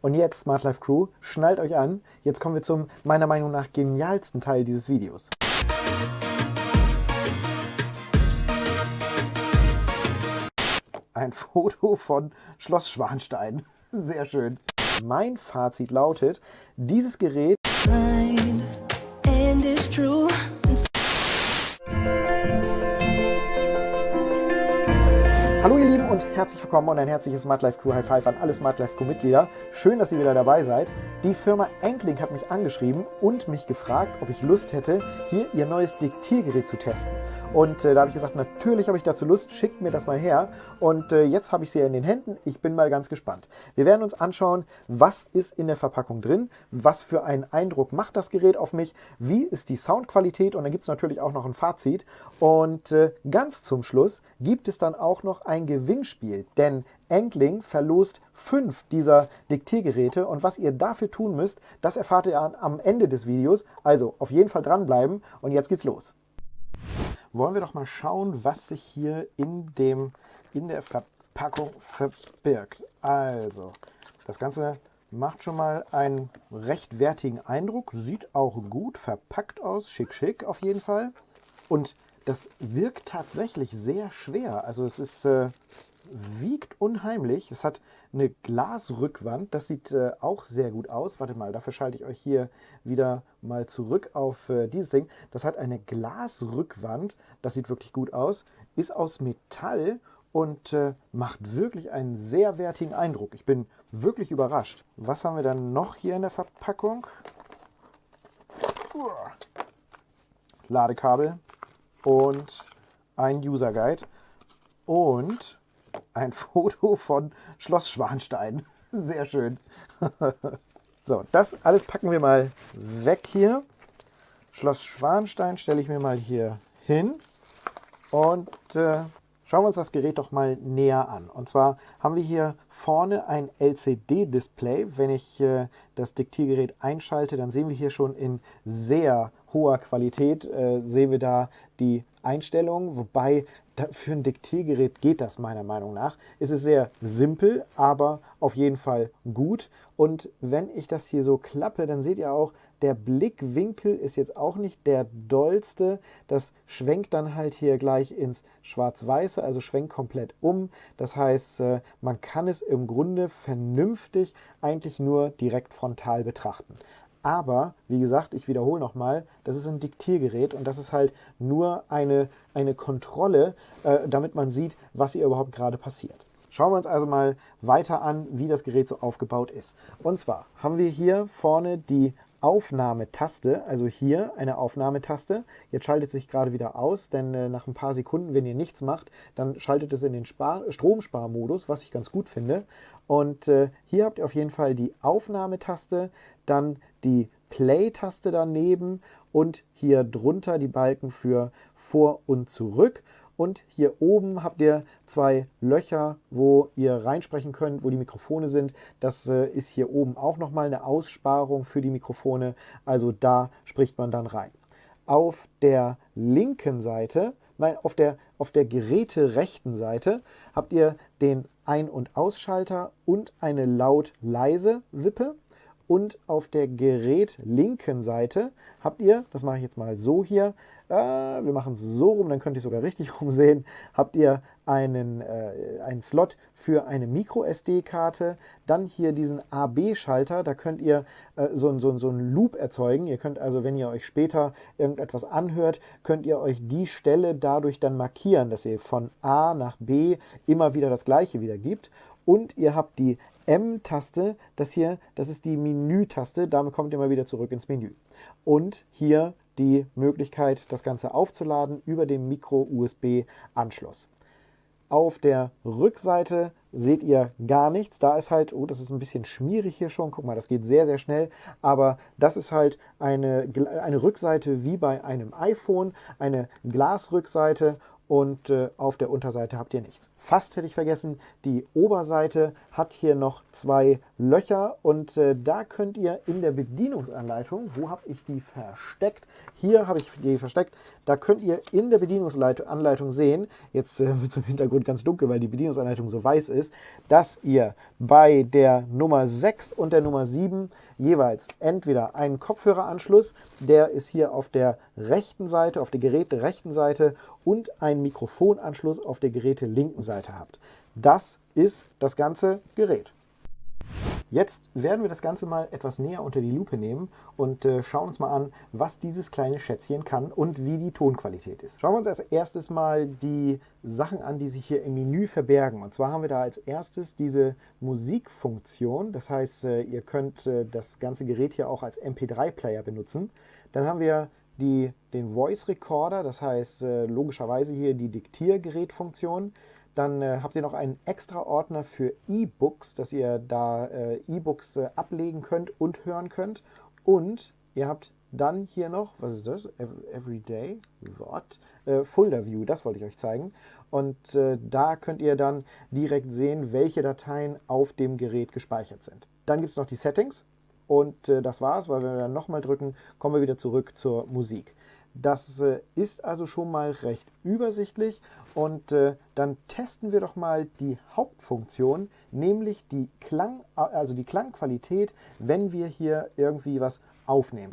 Und jetzt, Smart Life Crew, schnallt euch an. Jetzt kommen wir zum meiner Meinung nach genialsten Teil dieses Videos. Ein Foto von Schloss Schwanstein. Sehr schön. Mein Fazit lautet, dieses Gerät Hallo ihr Lieben und herzlich willkommen und ein herzliches Smart Life Crew High Five an alle Smart Life Crew-Mitglieder. Schön, dass ihr wieder dabei seid. Die Firma AngLink hat mich angeschrieben und mich gefragt, ob ich Lust hätte, hier ihr neues Diktiergerät zu testen. Und da habe ich gesagt, natürlich habe ich dazu Lust, schickt mir das mal her. Und jetzt habe ich sie in den Händen. Ich bin mal ganz gespannt. Wir werden uns anschauen, was ist in der Verpackung drin, was für einen Eindruck macht das Gerät auf mich, wie ist die Soundqualität und dann gibt es natürlich auch noch ein Fazit. Und ganz zum Schluss gibt es dann auch noch ein Gewinnspiel, denn AngLink verlost 5 dieser Diktiergeräte und was ihr dafür tun müsst, das erfahrt ihr am Ende des Videos. Also auf jeden Fall dranbleiben und jetzt geht's los. Wollen wir doch mal schauen, was sich hier in der Verpackung verbirgt. Also, das Ganze macht schon mal einen recht wertigen Eindruck, sieht auch gut verpackt aus, schick, schick auf jeden Fall. Und das wirkt tatsächlich sehr schwer, also es ist, wiegt unheimlich. Es hat eine Glasrückwand, das sieht auch sehr gut aus. Warte mal, dafür schalte ich euch hier wieder mal zurück auf dieses Ding. Das hat eine Glasrückwand, das sieht wirklich gut aus, ist aus Metall und macht wirklich einen sehr wertigen Eindruck. Ich bin wirklich überrascht. Was haben wir dann noch hier in der Verpackung? Ladekabel und ein User Guide und ein Foto von Schloss Schwanstein. Sehr schön. So, das alles packen wir mal weg hier. Schloss Schwanstein stelle ich mir mal hier hin und schauen wir uns das Gerät doch mal näher an. Und zwar haben wir hier vorne ein LCD-Display. Wenn ich das Diktiergerät einschalte, dann sehen wir hier schon in sehr hoher Qualität, sehen wir da die Einstellungen, wobei für ein Diktiergerät geht das meiner Meinung nach. Es ist sehr simpel, aber auf jeden Fall gut. Und wenn ich das hier so klappe, dann seht ihr auch, der Blickwinkel ist jetzt auch nicht der dollste. Das schwenkt dann halt hier gleich ins Schwarz-Weiße, also schwenkt komplett um. Das heißt, man kann es im Grunde vernünftig eigentlich nur direkt frontal betrachten. Aber, wie gesagt, ich wiederhole nochmal, das ist ein Diktiergerät und das ist halt nur eine Kontrolle, damit man sieht, was hier überhaupt gerade passiert. Schauen wir uns also mal weiter an, wie das Gerät so aufgebaut ist. Und zwar haben wir hier vorne die Aufnahmetaste, also hier eine Aufnahmetaste. Jetzt schaltet sich gerade wieder aus, denn nach ein paar Sekunden, wenn ihr nichts macht, dann schaltet es in den Stromsparmodus, was ich ganz gut finde. Und hier habt ihr auf jeden Fall die Aufnahmetaste, dann die Play-Taste daneben und hier drunter die Balken für Vor- und Zurück. Und hier oben habt ihr 2 Löcher, wo ihr reinsprechen könnt, wo die Mikrofone sind. Das ist hier oben auch nochmal eine Aussparung für die Mikrofone. Also da spricht man dann rein. Auf der linken Seite, nein, auf der geräterechten Seite habt ihr den Ein- und Ausschalter und eine Laut-Leise-Wippe. Und auf der gerätlinken Seite habt ihr, das mache ich jetzt mal so hier, wir machen es so rum, dann könnt ihr es sogar richtig rumsehen, habt ihr einen Slot für eine Micro-SD-Karte, dann hier diesen AB-Schalter, da könnt ihr so einen Loop erzeugen. Ihr könnt also, wenn ihr euch später irgendetwas anhört, könnt ihr euch die Stelle dadurch dann markieren, dass ihr von A nach B immer wieder das Gleiche wiedergibt. Und ihr habt die M-Taste, das ist die Menü-Taste, damit kommt ihr mal wieder zurück ins Menü. Und hier die Möglichkeit, das Ganze aufzuladen über den Micro-USB-Anschluss. Auf der Rückseite seht ihr gar nichts. Da ist halt, oh, das ist ein bisschen schmierig hier schon. Guck mal, das geht sehr, sehr schnell. Aber das ist halt eine Rückseite wie bei einem iPhone, eine Glasrückseite. und auf der Unterseite habt ihr nichts. Fast hätte ich vergessen, die Oberseite hat hier noch 2 Löcher und da könnt ihr in der Bedienungsanleitung, wo habe ich die versteckt? Hier habe ich die versteckt. Da könnt ihr in der Bedienungsanleitung sehen, jetzt wird es im Hintergrund ganz dunkel, weil die Bedienungsanleitung so weiß ist, dass ihr bei der Nummer 6 und der Nummer 7 jeweils entweder einen Kopfhöreranschluss, der ist hier auf der rechten Seite, auf der gerätrechten Seite, und einen Mikrofonanschluss auf der gerätelinken Seite habt. Das ist das ganze Gerät. Jetzt werden wir das Ganze mal etwas näher unter die Lupe nehmen und schauen uns mal an, was dieses kleine Schätzchen kann und wie die Tonqualität ist. Schauen wir uns als erstes mal die Sachen an, die sich hier im Menü verbergen. Und zwar haben wir da als erstes diese Musikfunktion. Das heißt, ihr könnt das ganze Gerät hier auch als MP3-Player benutzen. Dann haben wir den Voice Recorder, das heißt logischerweise hier die Diktiergerätfunktion. Dann habt ihr noch einen extra Ordner für E-Books, dass ihr da E-Books ablegen könnt und hören könnt. Und ihr habt dann hier noch, was ist das? Everyday? What? Folder View, das wollte ich euch zeigen. Und da könnt ihr dann direkt sehen, welche Dateien auf dem Gerät gespeichert sind. Dann gibt es noch die Settings. Und das war's, weil wenn wir dann nochmal drücken, kommen wir wieder zurück zur Musik. Das ist also schon mal recht übersichtlich und dann testen wir doch mal die Hauptfunktion, nämlich die Klangqualität, wenn wir hier irgendwie was aufnehmen.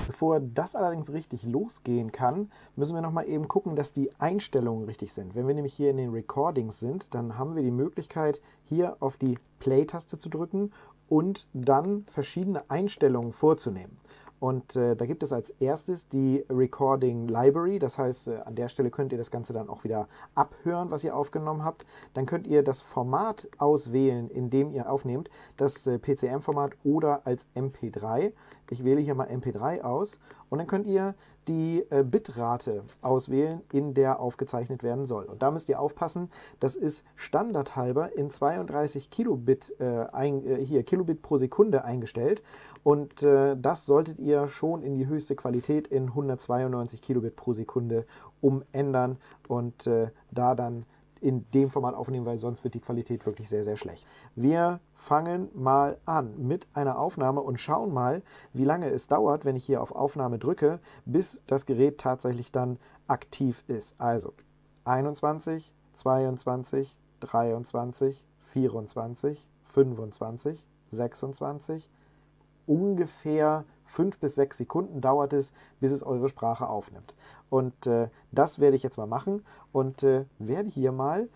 Bevor das allerdings richtig losgehen kann, müssen wir noch mal eben gucken, dass die Einstellungen richtig sind. Wenn wir nämlich hier in den Recordings sind, dann haben wir die Möglichkeit, hier auf die Play-Taste zu drücken und dann verschiedene Einstellungen vorzunehmen. Und da gibt es als erstes die Recording Library, das heißt, an der Stelle könnt ihr das Ganze dann auch wieder abhören, was ihr aufgenommen habt. Dann könnt ihr das Format auswählen, in dem ihr aufnehmt, das PCM-Format oder als MP3. Ich wähle hier mal MP3 aus und dann könnt ihr die Bitrate auswählen, in der aufgezeichnet werden soll. Und da müsst ihr aufpassen, das ist standardhalber in 32 Kilobit, Kilobit pro Sekunde eingestellt und das solltet ihr schon in die höchste Qualität in 192 Kilobit pro Sekunde umändern und da dann in dem Format aufnehmen, weil sonst wird die Qualität wirklich sehr, sehr schlecht. Wir fangen mal an mit einer Aufnahme und schauen mal, wie lange es dauert, wenn ich hier auf Aufnahme drücke, bis das Gerät tatsächlich dann aktiv ist. Also 21, 22, 23, 24, 25, 26, ungefähr 5 bis 6 Sekunden dauert es, bis es eure Sprache aufnimmt. Und das werde ich jetzt mal machen und werde hier mal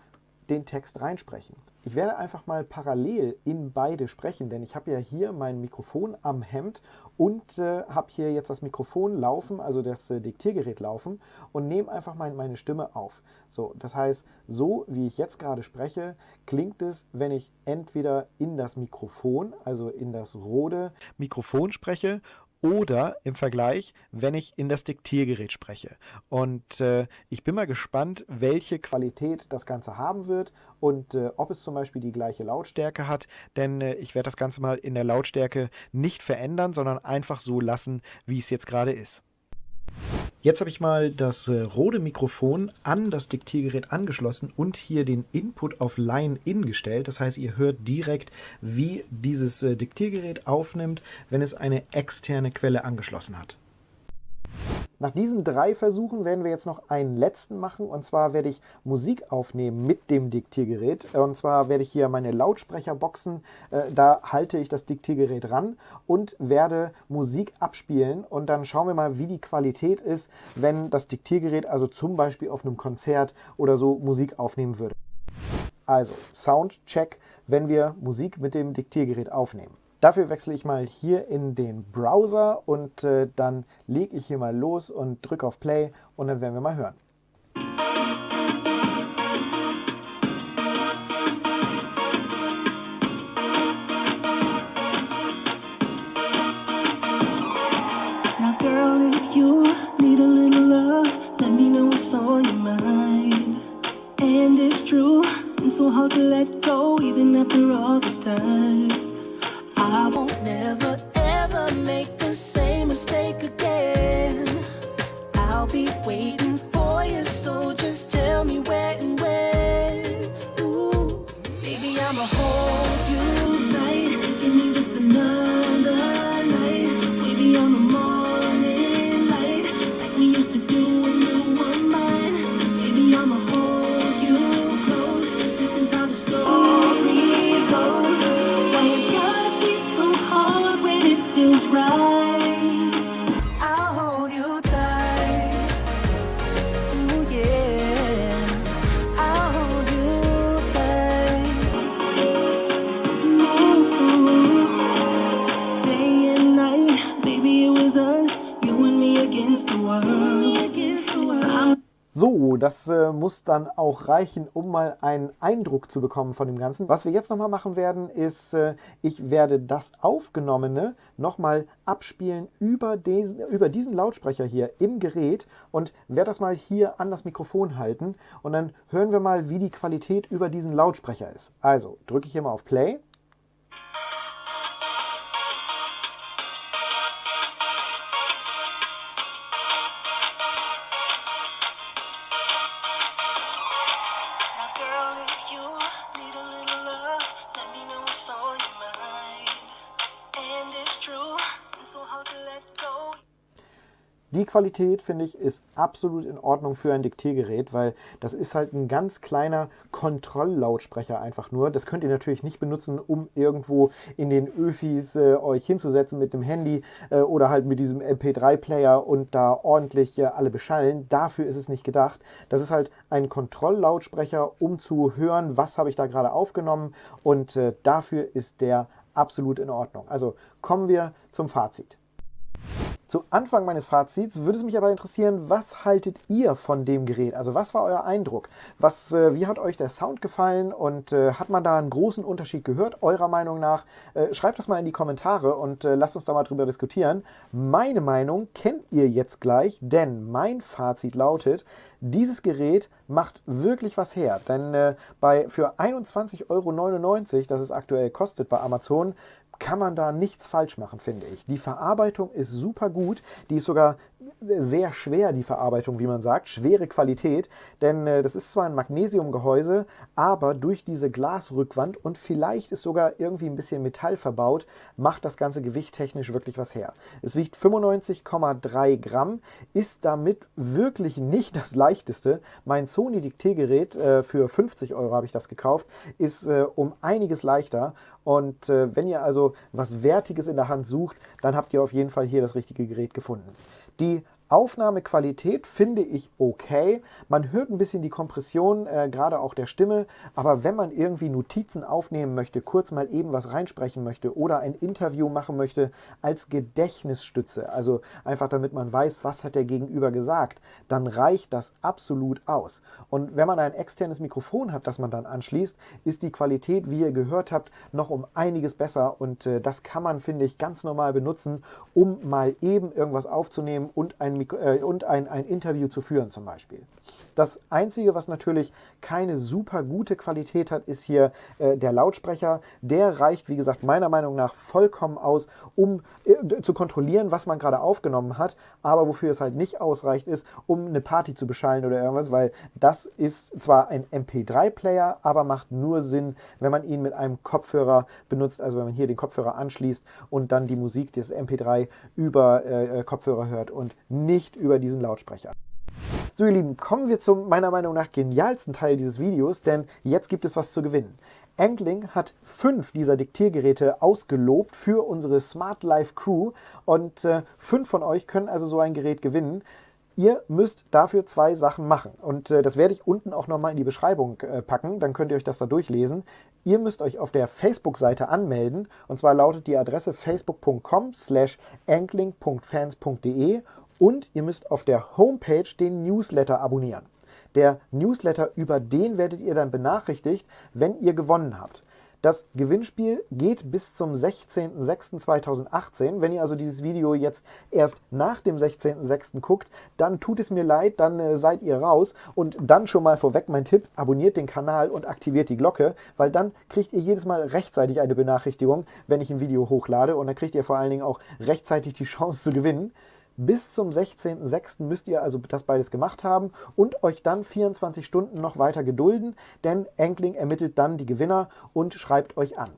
den Text reinsprechen. Ich werde einfach mal parallel in beide sprechen, denn ich habe ja hier mein Mikrofon am Hemd und habe hier jetzt das Mikrofon laufen, also das Diktiergerät laufen und nehme einfach mal meine Stimme auf. So, das heißt, so wie ich jetzt gerade spreche, klingt es, wenn ich entweder in das Mikrofon, also in das rote Mikrofon spreche, oder im Vergleich, wenn ich in das Diktiergerät spreche. Und ich bin mal gespannt, welche Qualität das Ganze haben wird und ob es zum Beispiel die gleiche Lautstärke hat, denn ich werde das Ganze mal in der Lautstärke nicht verändern, sondern einfach so lassen, wie es jetzt gerade ist. Jetzt habe ich mal das rote Mikrofon an das Diktiergerät angeschlossen und hier den Input auf Line-In gestellt. Das heißt, ihr hört direkt, wie dieses Diktiergerät aufnimmt, wenn es eine externe Quelle angeschlossen hat. Nach diesen 3 Versuchen werden wir jetzt noch einen letzten machen und zwar werde ich Musik aufnehmen mit dem Diktiergerät und zwar werde ich hier meine Lautsprecherboxen, da halte ich das Diktiergerät ran und werde Musik abspielen und dann schauen wir mal, wie die Qualität ist, wenn das Diktiergerät also zum Beispiel auf einem Konzert oder so Musik aufnehmen würde. Also Soundcheck, wenn wir Musik mit dem Diktiergerät aufnehmen. Dafür wechsle ich mal hier in den Browser und dann lege ich hier mal los und drücke auf Play und dann werden wir mal hören. Now girl, if you need a little love, let me know what's on your mind. And it's true, it's so hard to let go even after all this time. I won't never ever make the same mistake again. I'll be waiting for you, so just tell das muss dann auch reichen, um mal einen Eindruck zu bekommen von dem Ganzen. Was wir jetzt nochmal machen werden, ist, ich werde das Aufgenommene nochmal abspielen über diesen Lautsprecher hier im Gerät und werde das mal hier an das Mikrofon halten und dann hören wir mal, wie die Qualität über diesen Lautsprecher ist. Also drücke ich hier mal auf Play. Die Qualität, finde ich, ist absolut in Ordnung für ein Diktiergerät, weil das ist halt ein ganz kleiner Kontrolllautsprecher einfach nur. Das könnt ihr natürlich nicht benutzen, um irgendwo in den Öfis euch hinzusetzen mit dem Handy oder halt mit diesem MP3-Player und da ordentlich alle beschallen. Dafür ist es nicht gedacht. Das ist halt ein Kontrolllautsprecher, um zu hören, was habe ich da gerade aufgenommen, und dafür ist der absolut in Ordnung. Also kommen wir zum Fazit. Zu Anfang meines Fazits würde es mich aber interessieren, was haltet ihr von dem Gerät? Also was war euer Eindruck? Wie hat euch der Sound gefallen und hat man da einen großen Unterschied gehört, eurer Meinung nach? Schreibt das mal in die Kommentare und lasst uns da mal drüber diskutieren. Meine Meinung kennt ihr jetzt gleich, denn mein Fazit lautet, dieses Gerät macht wirklich was her. Denn für 21,99 €, das es aktuell kostet bei Amazon, kann man da nichts falsch machen, finde ich. Die Verarbeitung ist super gut. Die ist sogar sehr schwer, die Verarbeitung, wie man sagt. Schwere Qualität, denn das ist zwar ein Magnesiumgehäuse, aber durch diese Glasrückwand und vielleicht ist sogar irgendwie ein bisschen Metall verbaut, macht das ganze Gewicht technisch wirklich was her. Es wiegt 95,3 Gramm, ist damit wirklich nicht das leichteste. Mein Sony-Diktiergerät, für 50 € habe ich das gekauft, ist um einiges leichter. Und wenn ihr also was Wertiges in der Hand sucht, dann habt ihr auf jeden Fall hier das richtige Gerät gefunden. Die Aufnahmequalität finde ich okay. Man hört ein bisschen die Kompression, gerade auch der Stimme. Aber wenn man irgendwie Notizen aufnehmen möchte, kurz mal eben was reinsprechen möchte oder ein Interview machen möchte als Gedächtnisstütze, also einfach damit man weiß, was hat der Gegenüber gesagt, dann reicht das absolut aus. Und wenn man ein externes Mikrofon hat, das man dann anschließt, ist die Qualität, wie ihr gehört habt, noch um einiges besser. Und das kann man, finde ich, ganz normal benutzen, um mal eben irgendwas aufzunehmen und ein Interview zu führen zum Beispiel. Das Einzige, was natürlich keine super gute Qualität hat, ist hier der Lautsprecher. Der reicht, wie gesagt, meiner Meinung nach vollkommen aus, um zu kontrollieren, was man gerade aufgenommen hat. Aber wofür es halt nicht ausreicht, ist, um eine Party zu beschallen oder irgendwas, weil das ist zwar ein MP3-Player, aber macht nur Sinn, wenn man ihn mit einem Kopfhörer benutzt, also wenn man hier den Kopfhörer anschließt und dann die Musik des MP3 über Kopfhörer hört und nicht über diesen Lautsprecher. So ihr Lieben, kommen wir zum meiner Meinung nach genialsten Teil dieses Videos, denn jetzt gibt es was zu gewinnen. AngLink hat 5 dieser Diktiergeräte ausgelobt für unsere Smartlife-Crew und 5 von euch können also so ein Gerät gewinnen. Ihr müsst dafür 2 Sachen machen und das werde ich unten auch nochmal in die Beschreibung packen, dann könnt ihr euch das da durchlesen. Ihr müsst euch auf der Facebook-Seite anmelden und zwar lautet die Adresse facebook.com/anglink.fans.de und ihr müsst auf der Homepage den Newsletter abonnieren. Der Newsletter, über den werdet ihr dann benachrichtigt, wenn ihr gewonnen habt. Das Gewinnspiel geht bis zum 16.06.2018. Wenn ihr also dieses Video jetzt erst nach dem 16.06. guckt, dann tut es mir leid, dann seid ihr raus. Und dann schon mal vorweg mein Tipp, abonniert den Kanal und aktiviert die Glocke, weil dann kriegt ihr jedes Mal rechtzeitig eine Benachrichtigung, wenn ich ein Video hochlade. Und dann kriegt ihr vor allen Dingen auch rechtzeitig die Chance zu gewinnen. Bis zum 16.06. müsst ihr also das beides gemacht haben und euch dann 24 Stunden noch weiter gedulden, denn AngLink ermittelt dann die Gewinner und schreibt euch an.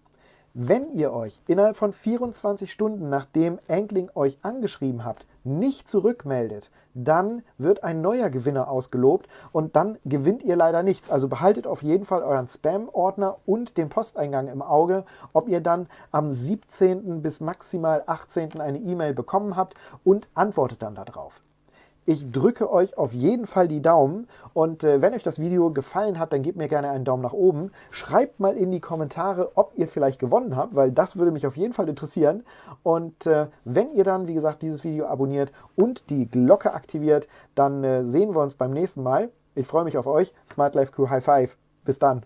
Wenn ihr euch innerhalb von 24 Stunden, nachdem AngLink euch angeschrieben habt, nicht zurückmeldet, dann wird ein neuer Gewinner ausgelobt und dann gewinnt ihr leider nichts. Also behaltet auf jeden Fall euren Spam-Ordner und den Posteingang im Auge, ob ihr dann am 17. bis maximal 18. eine E-Mail bekommen habt und antwortet dann darauf. Ich drücke euch auf jeden Fall die Daumen und wenn euch das Video gefallen hat, dann gebt mir gerne einen Daumen nach oben. Schreibt mal in die Kommentare, ob ihr vielleicht gewonnen habt, weil das würde mich auf jeden Fall interessieren. Und wenn ihr dann, wie gesagt, dieses Video abonniert und die Glocke aktiviert, dann sehen wir uns beim nächsten Mal. Ich freue mich auf euch. Smart Life Crew High Five. Bis dann.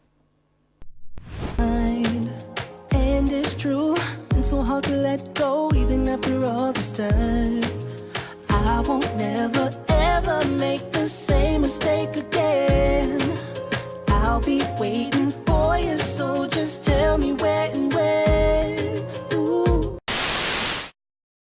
And it's true, and so hard to let go even after all this time. I won't never